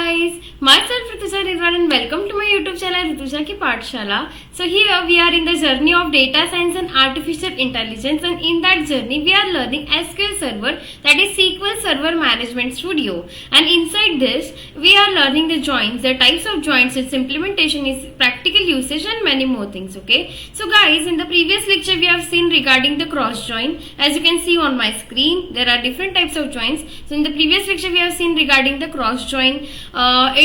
guys, myself Ritusha Rizwan and welcome to my YouTube channel Ritusha Ki Pathshala. So here we are in the journey of data science and artificial intelligence, and in that journey we are learning SQL Server, that is SQL Server Management Studio, and inside this we are learning the joins, the types of joins, its implementation, its practical usage and many more things. Okay, so guys, in the previous lecture we have seen regarding the cross join. As you can see on my screen, there are different types of joins. So in the previous lecture we have seen regarding the cross join,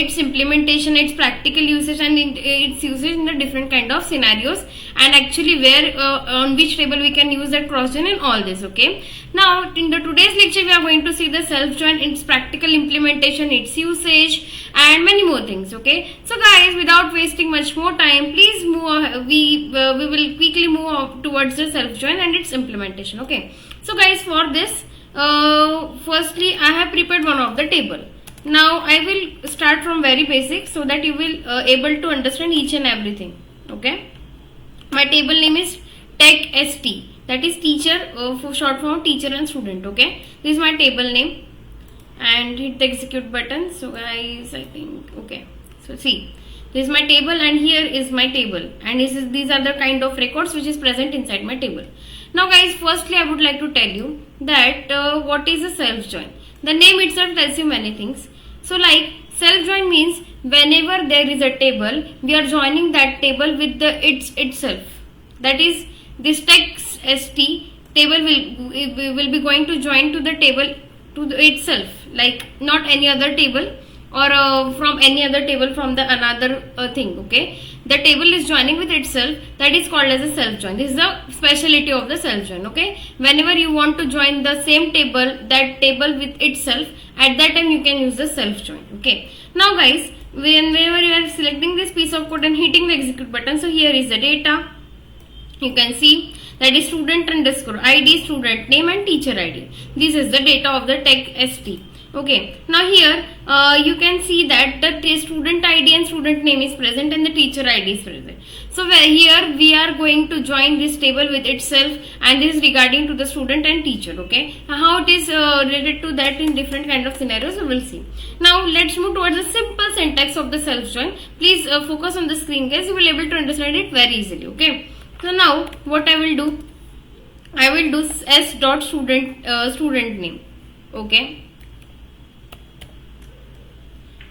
its implementation, its practical usage and its usage in the different kind of scenarios, and actually where on which table we can use that cross join and all this. Okay, now in the today's lecture we are going to see the self join, its practical implementation, its usage and many more things. Okay, so guys, without wasting much more time, please move we will quickly move towards the self join and its implementation. Okay, so guys, for this firstly I have prepared one of the table. Now I will start from very basic so that you will able to understand each and everything. Okay, my table name is TechST, that is teacher, for short form teacher and student. Okay, this is my table name, and hit the execute button. So guys, I think okay, so see, this is my table and here is my table, and these are the kind of records which is present inside my table. Now guys, firstly I would like to tell you that what is a self join. The name itself tells you many things. So like, self join means whenever there is a table, we are joining that table with the itself. That is, this text st table will be going to join to the table to itself, like not any other table or from any other table from the another thing. Okay, the table is joining with itself, that is called as a self join. This is the speciality of the self join. Okay, whenever you want to join the same table, that table with itself, at that time you can use the self join. Okay, now guys, whenever you are selecting this piece of code and hitting the execute button, so here is the data. You can see that is student underscore id, student name and teacher id. This is the data of the TechST. Okay, now here you can see that the student ID and student name is present and the teacher ID is present. So here we are going to join this table with itself, and this is regarding to the student and teacher. Okay, how it is related to that in different kind of scenarios we will see. Now let's move towards the simple syntax of the self join. Please focus on the screen guys, you will able to understand it very easily. Okay, so now what I will do s dot student name. Okay,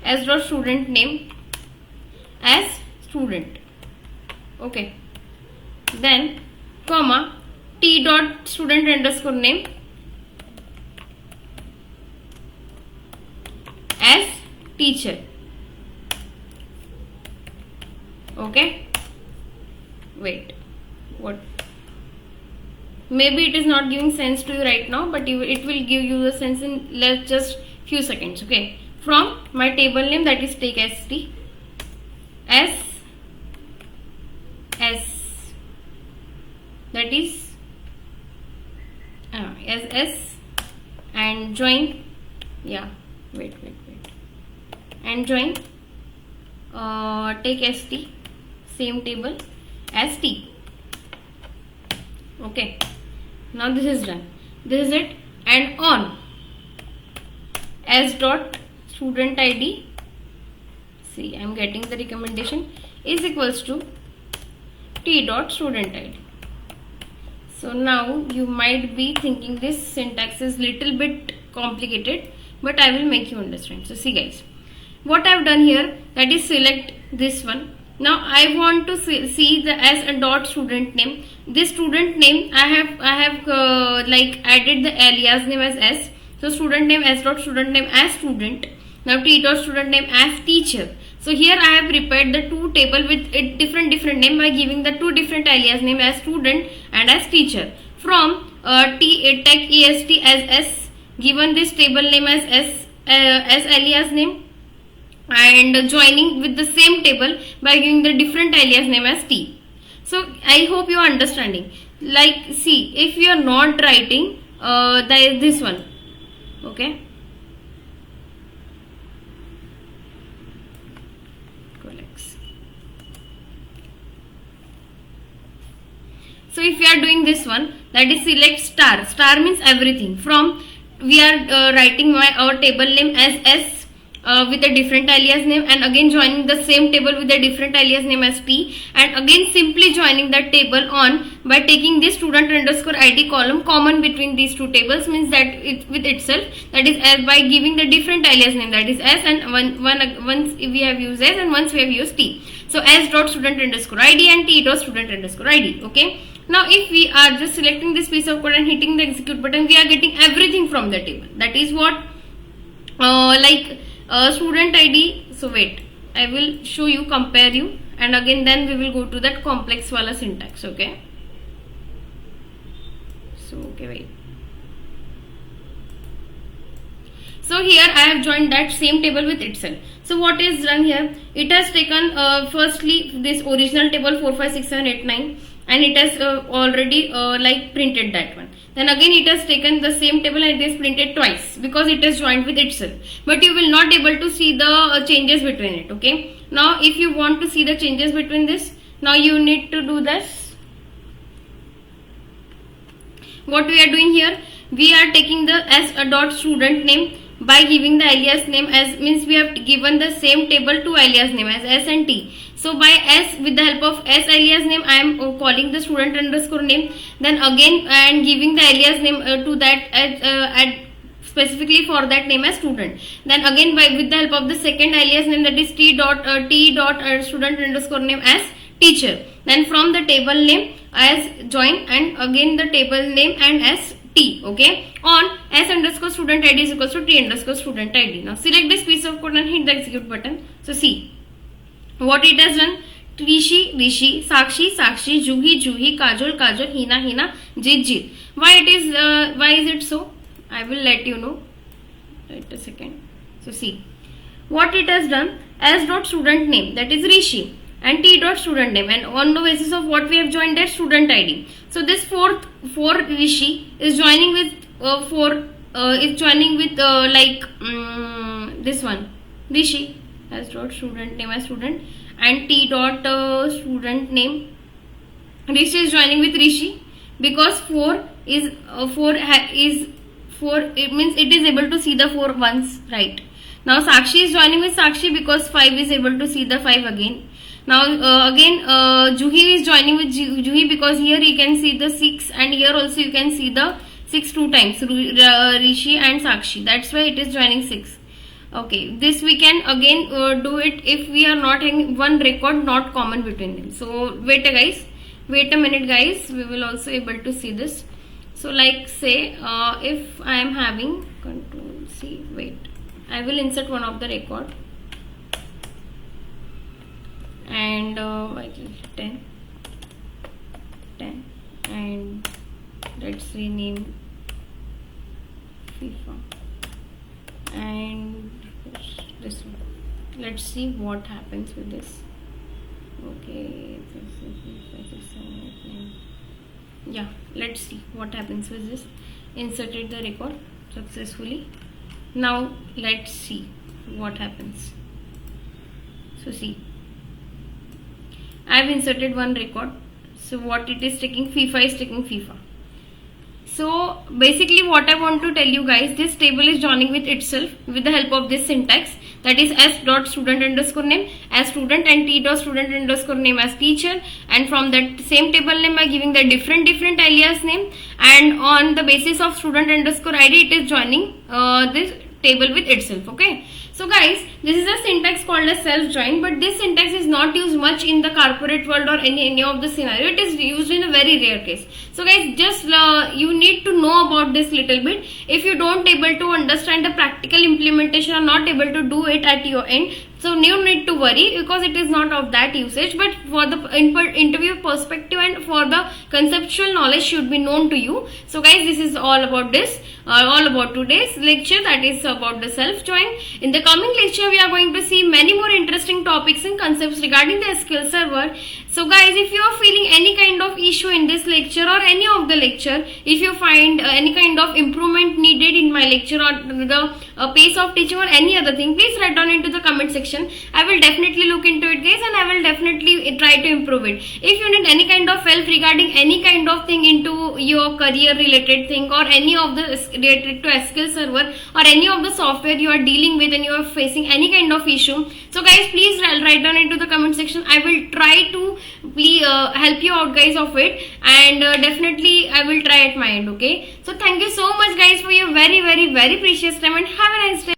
s dot student name as student. Okay, then comma t dot student underscore name as teacher. Okay, wait, what, maybe it is not giving sense to you right now, but it will give you the sense in just few seconds. Okay, from my table name, that is TechST, s that is s and join, yeah, wait, and join TechST, same table as t. Okay, now this is done, this is it, and on s dot student id, see I am getting the recommendation, is equals to t dot student id. So now you might be thinking this syntax is little bit complicated, but I will make you understand. So see guys, what I have done here, that is select this one. Now I want to see the as a dot student name. This student name I have like added the alias name as s. So student name s dot student name as student. Now t dot student name as teacher. So here I have prepared the two table with different name by giving the two different alias name as student and as teacher. From TechEST as s, given this table name as s as alias name, and joining with the same table by giving the different alias name as t. So I hope you are understanding. Like, see, if you are not writing this one, okay, so if you are doing this one, that is select star means everything. From we are writing our table name as s with a different alias name, and again joining the same table with a different alias name as T, and again simply joining that table on by taking this student underscore ID column common between these two tables, means that it with itself, that is by giving the different alias name, that is S, and once we have used S and once we have used T. So S dot student underscore ID and T dot student underscore ID. Okay. Now if we are just selecting this piece of code and hitting the execute button, we are getting everything from the table. That is what student ID. So wait, I will show you, compare you, and again then we will go to that complex wala syntax. Okay. So okay, wait. So here I have joined that same table with itself. So what is done here? It has taken firstly this original table 4, 5, 6, 7, 8, 9, and it has already printed that one. Then again it has taken the same table and it is printed twice because it is joined with itself. But you will not able to see the changes between it. Okay. Now if you want to see the changes between this, now you need to do this. What we are doing here, we are taking the S dot student name by giving the alias name as, means we have given the same table to alias name as S and T. So by S, with the help of S alias name, I am calling the student underscore name. Then again and giving the alias name to that at specifically for that name as student. Then again by with the help of the second alias name, that is T dot student underscore name as teacher. Then from the table name as join, and again the table name and as T. Okay, on S underscore student ID is equals to T underscore student ID. Now select this piece of code and hit the execute button. So see what it has done. Rishi, Rishi, Sakshi, Sakshi, Juhi, Juhi, Kajol, Kajol, Hina, Hina, Jit, Jit. Why is it so? I will let you know. Wait a second. So see what it has done. S dot student name, that is Rishi, and T dot student name, and on the basis of what we have joined, that student ID. So this four Rishi is joining with this one Rishi as dot student name as student, and T dot student name. Rishi is joining with Rishi because 4 is 4 is 4. It means it is able to see the 4 once, right? Now Sakshi is joining with Sakshi because 5 is able to see the 5 again. Now Juhi is joining with Juhi because here you can see the 6, and here also you can see the 6 2 times, Rishi and Sakshi. That's why it is joining 6. Okay, this we can again do it if we are not having one record not common between them. So wait a minute guys, we will also able to see this. So like say if I am having control C, wait, I will insert one of the record, and 10, and let's rename FIFA, and this one. Let's see what happens with this. Okay, yeah, let's see what happens with this. Inserted the record successfully. Now let's see what happens. So see, I have inserted one record. So what it is taking, FIFA is taking FIFA. So basically what I want to tell you guys, this table is joining with itself with the help of this syntax, that is S dot student underscore name as student and T dot student underscore name as teacher, and from that same table name by giving the different alias name, and on the basis of student underscore ID it is joining this table with itself. Okay, so guys, this is a syntax called as self join, but this syntax is not used much in the corporate world or any of the scenario. It is used in a very rare case. So guys, just you need to know about this little bit. If you don't able to understand the practical implementation or not able to do it at your end, so no need to worry, because it is not of that usage, but for the interview perspective and for the conceptual knowledge should be known to you. So guys, this is all about this, all about today's lecture, that is about the self join. In the coming lecture we are going to see many more interesting topics and concepts regarding the SQL server. So guys, if you are feeling any kind of issue in this lecture or any of the lecture, if you find any kind of improvement needed in my lecture or the pace of teaching or any other thing, please write down into the comment section. I will definitely look into it, guys, and I will definitely try to improve it. If you need any kind of help regarding any kind of thing into your career related thing, or any of the related to SQL Server, or any of the software you are dealing with and you are facing any kind of issue, so guys, please write down into the comment section. I will try to help you out, guys, of it, and definitely I will try at my end. Okay, so thank you so much, guys, for your very precious time, and have a nice day.